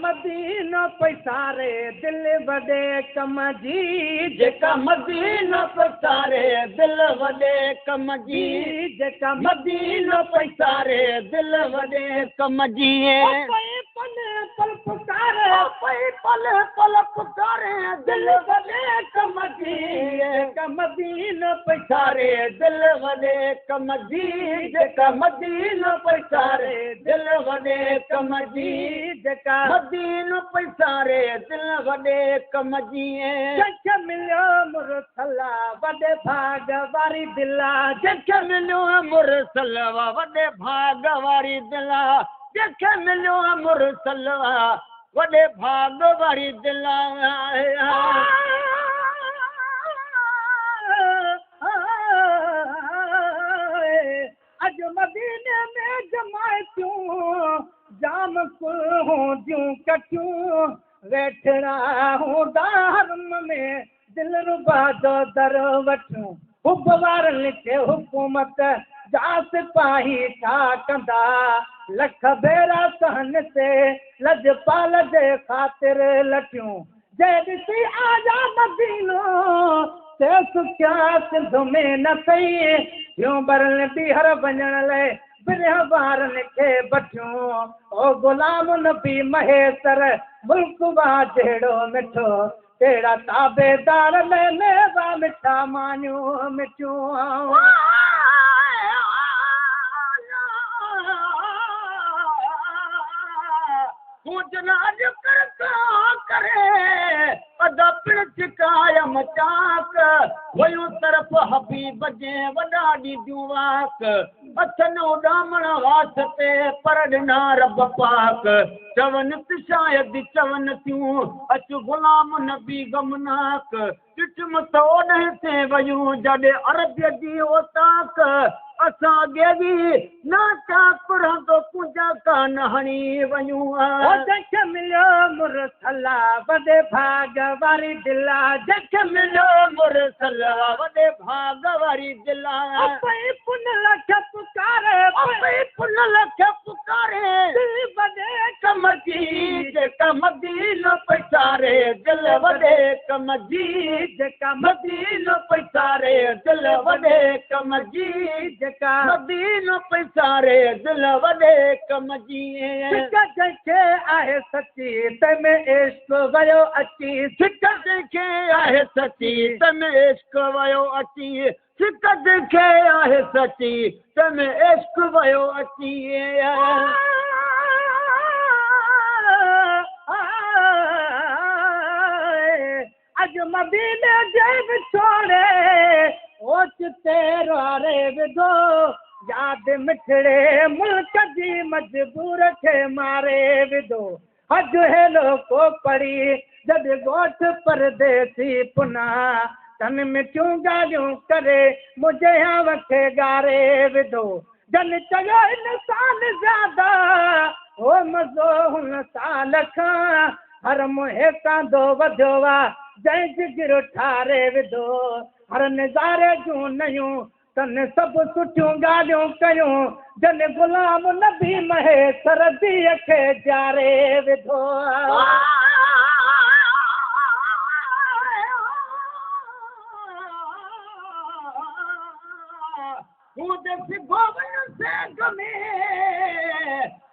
मदीनो पैसारे दिल वॾे कम जी जेका मदीनो पैसारे दिल वॾे कम जी जेका मदीनो पैसारे दिल वॾे कम जी पल पल पुकारे पल पल पुकारे दिल वॾे कम जी जेका मदीनो पैसारे दिल वॾे कम जी जेका मदीनो पैसारे दिल वॾे कम जी जेका मदीनो पैसारे दिल वॾे कम जी जंहिंखे मिलियो मुरसला वॾे भाग वारी दिला जंहिंखे मिलियो मुरसलवा वॾे भाग वारी दिला जंहिंखे मिलियो मुरसलवा वॾे भाग वारी दिला अॼु मदीने में जमायतूं जाम हूं जूं कटियूं वेठड़ा हूंदा हरम में दिल रुबा जो दर वठूं हुब वारनि खे हुकूमत जा सिपाही छा कंदा लख भेरा सहन ते लजपाल जे ख़ातिर लटियूं जे ॾिसी आजा मदीनो ते सुखिया सिंध में न सही ॿियूं बरल ॿीहर वञण लाइ बिरह वारनि खे बठियूं ओ गुलाम नबी महेसर मुल्क वा जहिड़ो मिठो तहिड़ा ताबेदार मेवा मिठा मानियूं मिठियूं तूं जनाज करे अदा पिण चिकायम चाक वयूं तरफ़ हबीब जे वॾा ॾींदियूं वाक अथनि उॾामण वास ते पर ॾिना रब पाक चवनि त शायदि चवनि थियूं अचु गुलाम नबी गमनाक ॾिठम त ओॾे ते वयूं जॾहिं अरब जी ओताक असां अॻे बि न चाक रहंदो कुंजा कान हणी वयूं जंहिंखे मिलियो मुरसला वॾे भाग वारी दिला जंहिंखे मिलियो मुरसला वॾे भाग वारी दिला पुन लख पुकारे पुन लख पुकारे दिल वॾे कम जी जेका मदीनो पैसारे दिल वॾे कम जी जेका मदीनो पैसारे दिल वॾे कम जी जेका मदीनो पैसारे दिल वॾे कम जी जंहिंखे आहे सची तंहिंमें इश्क वियो अची सिक जंहिंखे आहे सची तंहिंमें इश्क वियो अची सिक जंहिंखे आहे सची तंहिंमें इश्क वियो अची अॼु मदीने जे विछोड़े ओचिते वारे विधो यादि मिठड़े मुल्क जी मजबूर खे मारे विधो अॼु हेलो को पढ़ी जॾहिं ॻोठ परदेसी पुना तन मिठियूं ॻाल्हियूं करे मुंहिंजे खे ॻारे विधो जन चयो इन साल ज्यादा हो मज़ो हुन साल खां हर मुंहिं कांदो वधियो आहे जंहिं जिगर ठारे विधो हर नज़ारे जूं नयूं तन सभु सुठियूं ॻाल्हियूं कयूं जन गुलाम नबी महेसर धीअ खे जारे विधो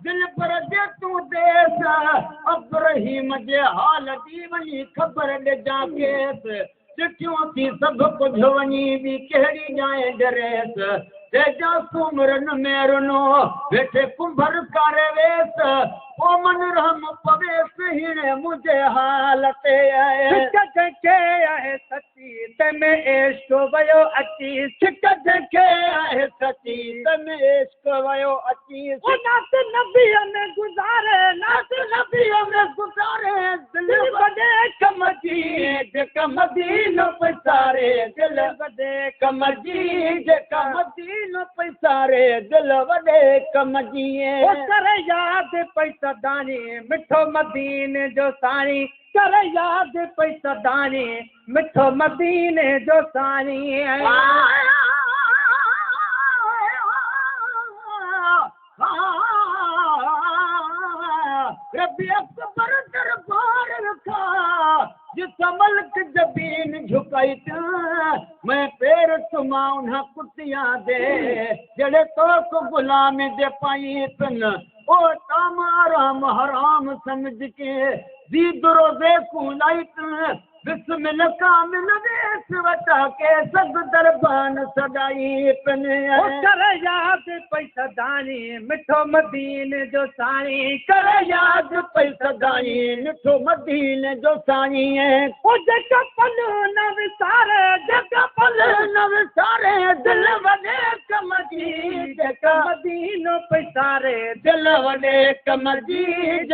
दिल पर जे तूं देस अब्राहीम जे हाल जी वञी ख़बर ॾिजां केस चिठियूं थी सभु कुझु वञी बि कहिड़ी ॼाए डरेस तेजा सुमरन में रुनो वेठे कुंभर कारे वेस ओ मन रहम पवेस हिणे मुंहिंजे हाल ते जंहिंखे आहे सची तंहिंमें इश्क वियो अची सिक जंहिंखे आहे सची तंहिंमें इश्क वियो अची नात नबीअ में गुज़ारे नात नबीअ में गुज़ारे दिल वॾे कम जी जेका मदीनो पैसारे दिल वॾे कम जी जेका मदीनो पैसारे दिल वॾे कम जी करे यादि पैसा दानी मिठो मदीने जो साईं कर यादि पई सदानी मिठो मदीने जो साईं मलक जबीन झुकाई मैं पैर तुमा उन्हा कुतिया दे जड़े तो को गुलाम दे पाई तन ओ तामाराम हराम समझ के दी दरोजे को लाइट बिस्मिल्लाह कामिल वेस वटा के सद दरबान सदाई पने कर याद पैसा दानी मिठो मदीन जो साईं कर याद पैसा दानी मिठो मदीन जो साईं ओ जका पल न विसारे जका पल न विसारे दिल वडे कम जी जका मदीनो पैसारे दिल वडे कम जी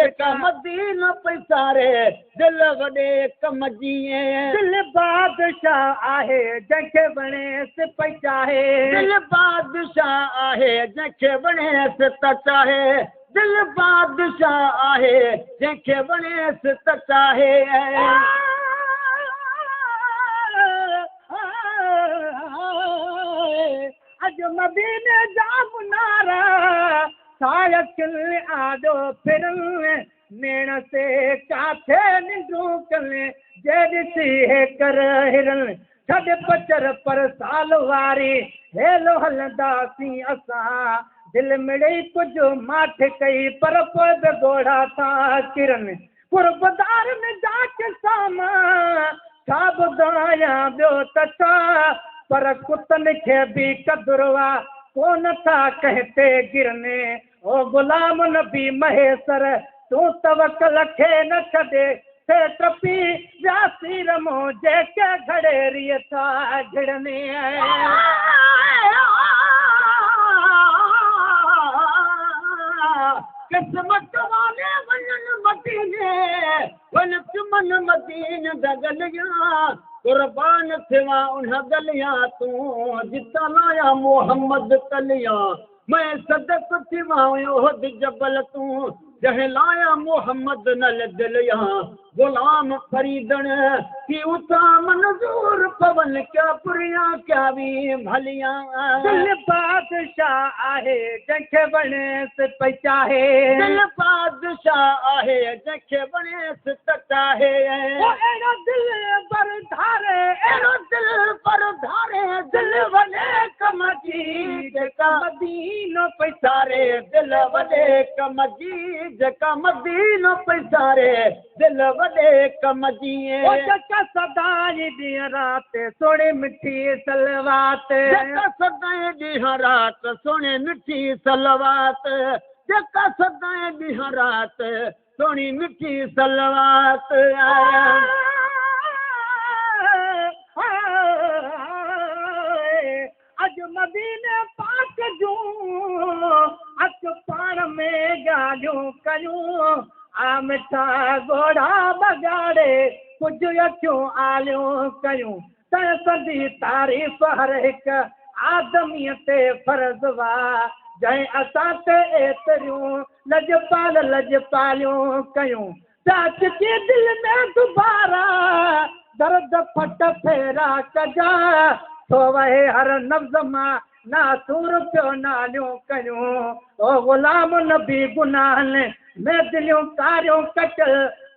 जका मदीनो पैसारे दिल वडे कम जी दिल बादशाह आहे जंहिंखे वणे सिपई चाहे दिल बादशाह आहे जंहिंखे वणे सित चाहे दिल बादशाह आहे जंहिंखे वणे सित चाहे अॼु मदीने जा मुनारा साया खिल आॾो फिरनि नेण से काथे निंडूं कले जे ॾिसी हे कर हिरन छॾ पचर पर साल वारी हेलो हलंदासीं असां दिल मिड़ई कुझु माठ कई पर पोइ बि घोड़ा था किरन कुर्बदार में जाके सामा छा ॿुधायां ॿियो त छा पर कुतनि खे बि कदुरवा कोन था कंहिं ते गिरने ओ गुलाम नबी महेसर तूं तवकल खे न छॾे थे टपी व्यासी रमो जेके घड़ेरीअ था घिड़ने किस्मत वाले वञनि मदीने वञ चुमन मदीन दगलिया कुर्बान थिया उन गलिया तूं जिता लाया मोहम्मद कलिया मैं सदक थिया ओहद जबल तूं जह लाया मोहम्मद नल दिलिया गुलाम फरीदन की उता मंजूर पवन क्या पुरिया क्या भी भलिया दिल बादशाह आहे जंहिंखे वणे सिपई चाहे दिल बादशाह आहे जंहिंखे वणे सित चाहे अहिड़ो दिल पर धारे अहिड़ो दिल पर धारे दिल वॾे कम जी जेका मदीनो पैसारे दिल वॾे कम जी जेका मदीनो पैसारे दिल वॾे कम जी जका सदाई ॾींहं राति सोणी मिठी सलवात जेका सदाई ॾींहं राति सोणी मिठी सलवात जेका सदाई ॾींहं राति सोणी मिठी सलवात अॼु मदीने पाक जूं अचु पाण में ॻाल्हियूं कयूं आ मिठा घोड़ा बगाड़े कुझु अखियूं आलियूं कयूं त सदी तारीफ़ हर हिकु आदमीअ ते फर्ज़ वा जंहिं असां ते एतिरियूं लजपालियूं कयूं चाच के दिल में दुबारा दर्द फट फेरा कजा थो वहे हर नफ़्ज़ मां नासूर पियो नालियूं कयूं ओ गुलाम नबी गुनाहनि में दिलियूं कारियूं कटल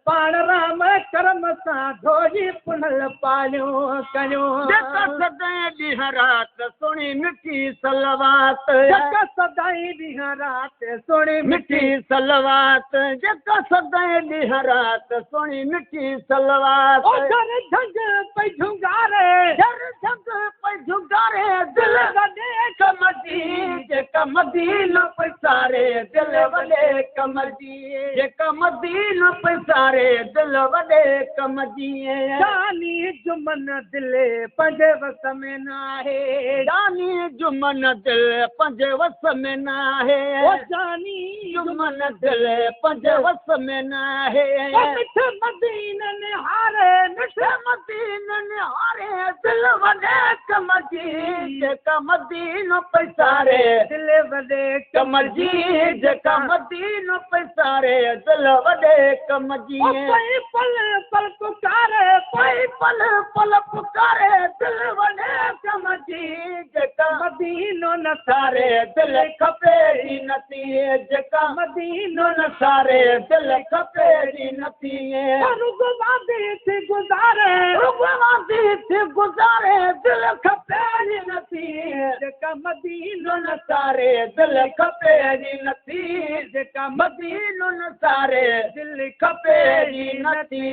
पाण राम करम सां धोई पुनल पालियूं कयूं जेका सदाई ॾींहं राति सुणी मिठी सलवात जेका सदाई ॾींहं राति सुणी मिठी सलवात जेका सदाई ॾींहं राति सुणी मिठी सलवात झर झंग पई झुंगारे झर झंग पई झुंगारे दिल वॾे कम जी जेका मदीनो पैसारे दिल वॾे कम जी जेका मदीनो पैसारे दिल वॾे कम जी जानी जुमन दिले पंजे वस में न आहे जानी जुमन दिल पंजे वस में न आहे जानी जुमन दिल पंजे वस में न आहे मिठ मदीन निहारे मिठ मदीन निहारे दिल वॾे कम जी जेका मदीनो पैसारे दिल वॾे कम जी जेका मदीनो पैसारे दिल वॾे कम जी पई पल पल पुकारे पई पल पल पुकारे दिल वॾे कम जी जेका मदीनो न सारे दिल खपे जी नथी जेका मदीनो न सारे दिल खपे जी नथी रुगवादी थी गुज़ारे रुगवादी थी गुज़ारे दिल खपे जी नथी जेका मदीनो न सारे दिल खपे जी नथी जेका मदीनो न सारे दिल खपे जी नथी